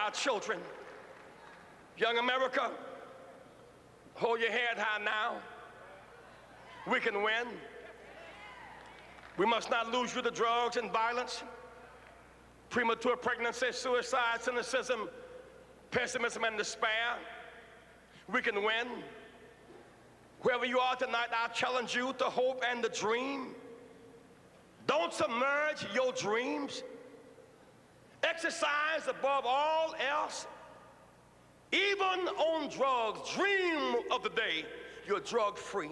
our children. Young America, hold your head high now. We can win. We must not lose you to drugs and violence, premature pregnancy, suicide, cynicism, pessimism, and despair. We can win. Wherever you are tonight, I challenge you to hope and to dream. Don't submerge your dreams. Exercise above all else. Even on drugs, dream of the day you're drug-free.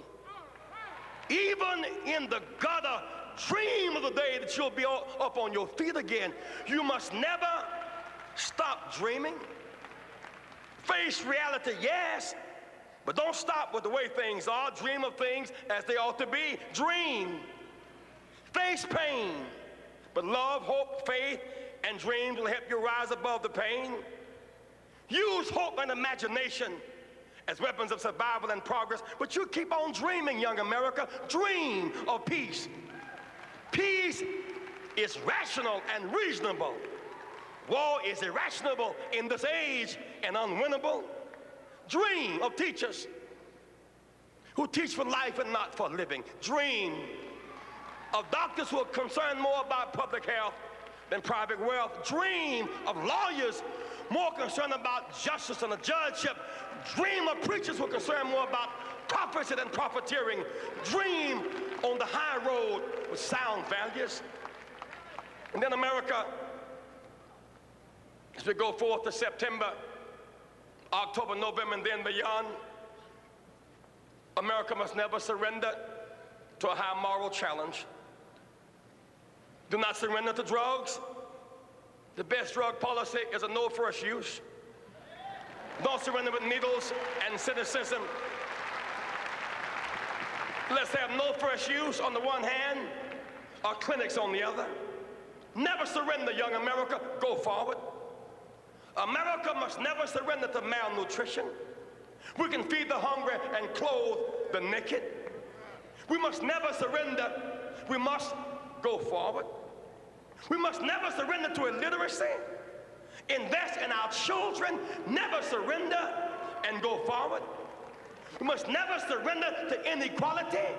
Even in the gutter, dream of the day that you'll be up on your feet again. You must never stop dreaming. Face reality, yes, but don't stop with the way things are. Dream of things as they ought to be. Dream. Face pain, but love, hope, faith, and dreams will help you rise above the pain. Use hope and imagination as weapons of survival and progress, but you keep on dreaming, young America. Dream of peace. Peace is rational and reasonable. War is irrational in this age and unwinnable. Dream of teachers who teach for life and not for living. Dream of doctors who are concerned more about public health than private wealth. Dream of lawyers more concerned about justice and a judgeship. Dream of preachers who are concerned more about prophecy than profiteering. Dream on the high road with sound values. And then America, as we go forth to September, October, November, and then beyond, America must never surrender to a high moral challenge. Do not surrender to drugs. The best drug policy is a no first use. Don't surrender with needles and cynicism. Let's have no first use on the one hand, or clinics on the other. Never surrender, young America. Go forward. America must never surrender to malnutrition. We can feed the hungry and clothe the naked. We must never surrender. We must go forward. We must never surrender to illiteracy. Invest in our children. Never surrender and go forward. We must never surrender to inequality.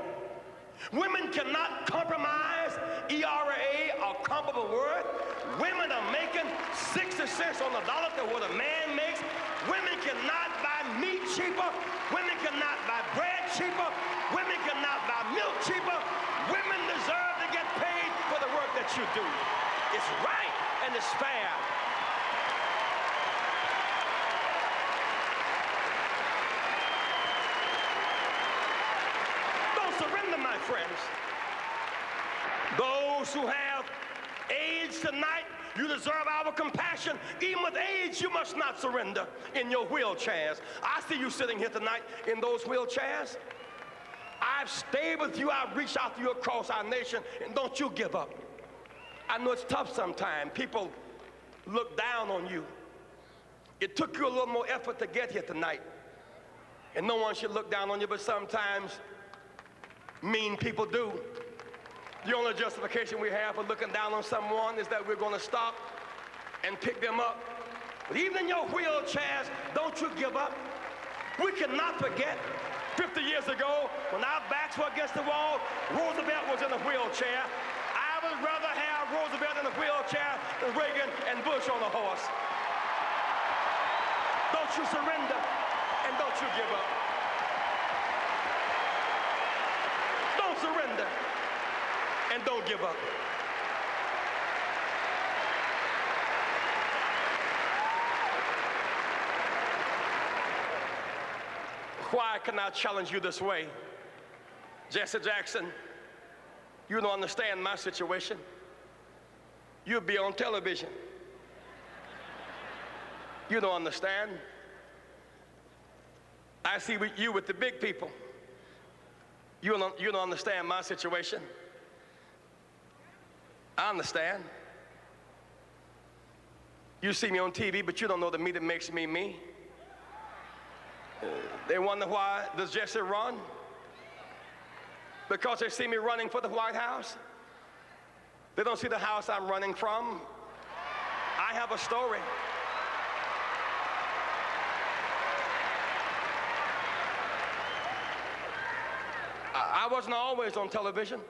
Women cannot compromise ERA or comparable word. Women are making 60 cents on the dollar to what a man makes. Women cannot buy meat cheaper. Women cannot buy bread cheaper. Women cannot buy milk cheaper. Women deserve to get paid for the work that you do. It's right and it's fair. Surrender, my friends. Those who have AIDS tonight, you deserve our compassion. Even with AIDS, you must not surrender in your wheelchairs. I see you sitting here tonight in those wheelchairs. I've stayed with you. I've reached out to you across our nation, and don't you give up. I know it's tough sometimes. People look down on you. It took you a little more effort to get here tonight, and no one should look down on you, but sometimes mean people do. The only justification we have for looking down on someone is that we're going to stop and pick them up. But even in your wheelchairs, don't you give up. We cannot forget 50 years ago when our backs were against the wall, Roosevelt was in a wheelchair. I would rather have Roosevelt in a wheelchair than Reagan and Bush on a horse. Don't you surrender and don't you give up. Surrender and don't give up. Why can I challenge you this way? Jesse Jackson, you don't understand my situation. You'll be on television. You don't understand. I see you with the big people. You don't understand my situation. I understand. You see me on TV, but you don't know the me that makes me me. They wonder why does Jesse run? Because they see me running for the White House. They don't see the house I'm running from. I have a story. I wasn't always on television.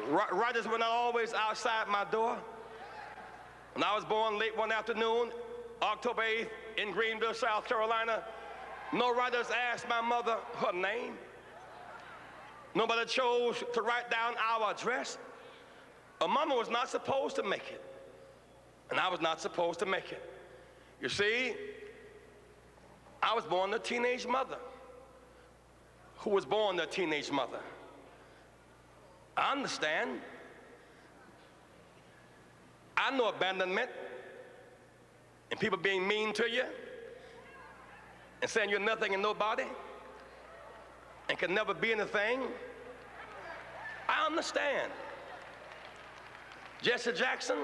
Writers were not always outside my door. When I was born late one afternoon, October 8th, in Greenville, South Carolina, no writers asked my mother her name. Nobody chose to write down our address. A mama was not supposed to make it, and I was not supposed to make it. You see, I was born to a teenage mother who was born to a teenage mother. I understand. I know abandonment and people being mean to you and saying you're nothing and nobody and can never be anything. I understand. Jesse Jackson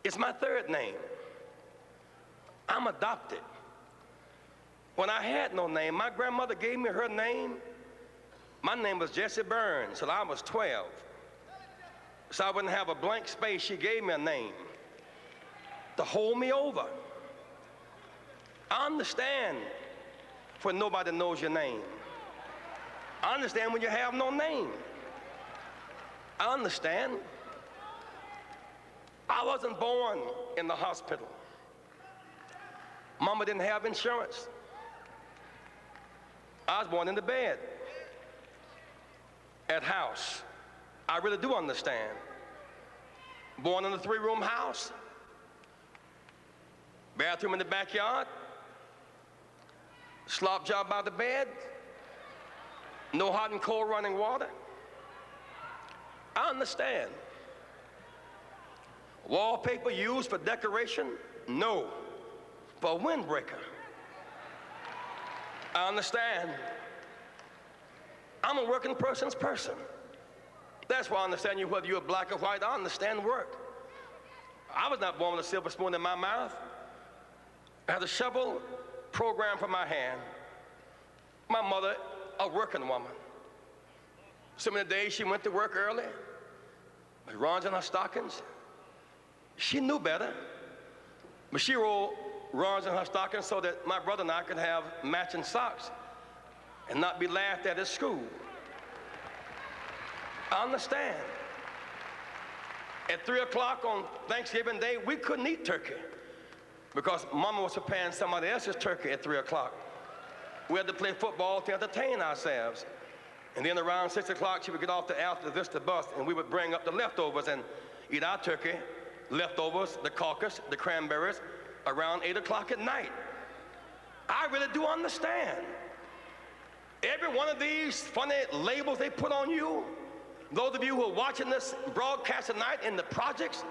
is my third name. I'm adopted. When I had no name, my grandmother gave me her name. My name was Jesse Burns till I was 12. So I wouldn't have a blank space. She gave me a name to hold me over. I understand when nobody knows your name. I understand when you have no name. I understand. I wasn't born in the hospital. Mama didn't have insurance. I was born in the bed at house. I really do understand. Born in a 3-room house, bathroom in the backyard, slop job by the bed, no hot and cold running water. I understand. Wallpaper used for decoration? No, for a windbreaker. I understand. I'm a working person's person. That's why I understand you, whether you're black or white. I understand work. I was not born with a silver spoon in my mouth. I had a shovel programmed for my hand. My mother, a working woman. Some of the days she went to work early, with runs in her stockings. She knew better, but she rolled runs in her stockings so that my brother and I could have matching socks and not be laughed at school. I understand. At 3 o'clock on Thanksgiving Day, we couldn't eat turkey because Mama was preparing somebody else's turkey at 3 o'clock. We had to play football to entertain ourselves. And then around 6 o'clock, she would get off the Alta Vista bus, and we would bring up the leftovers and eat our turkey, leftovers, the caucus, the cranberries, around 8 o'clock at night. I really do understand. Every one of these funny labels they put on you, those of you who are watching this broadcast tonight in the projects,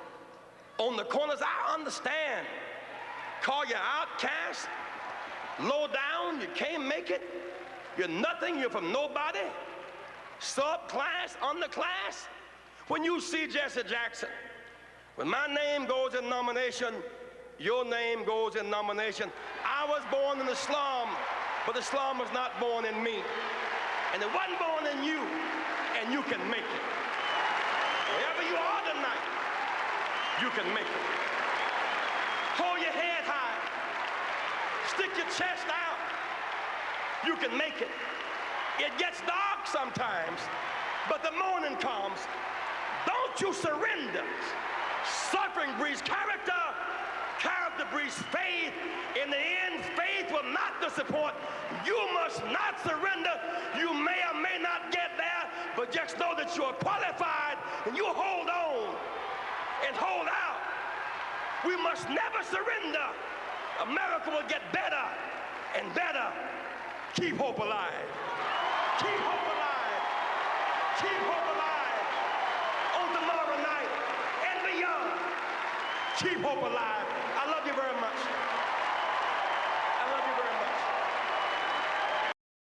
on the corners, I understand. Call you outcast, low down, you can't make it, you're nothing, you're from nobody, subclass, underclass. When you see Jesse Jackson, when my name goes in nomination, your name goes in nomination. I was born in the slum, but the slum was not born in me. And it wasn't born in you, and you can make it. Wherever you are tonight, you can make it. Hold your head high. Stick your chest out. You can make it. It gets dark sometimes, but the morning comes. Don't you surrender. Suffering breeds character. Character breeds faith. In the end, faith will not disappoint. You must not surrender. You may or may not get there, but just know that you are qualified, and you hold on and hold out. We must never surrender. America will get better and better. Keep hope alive. Keep hope alive. Keep hope alive. On tomorrow night and beyond. Keep hope alive. I love you very much.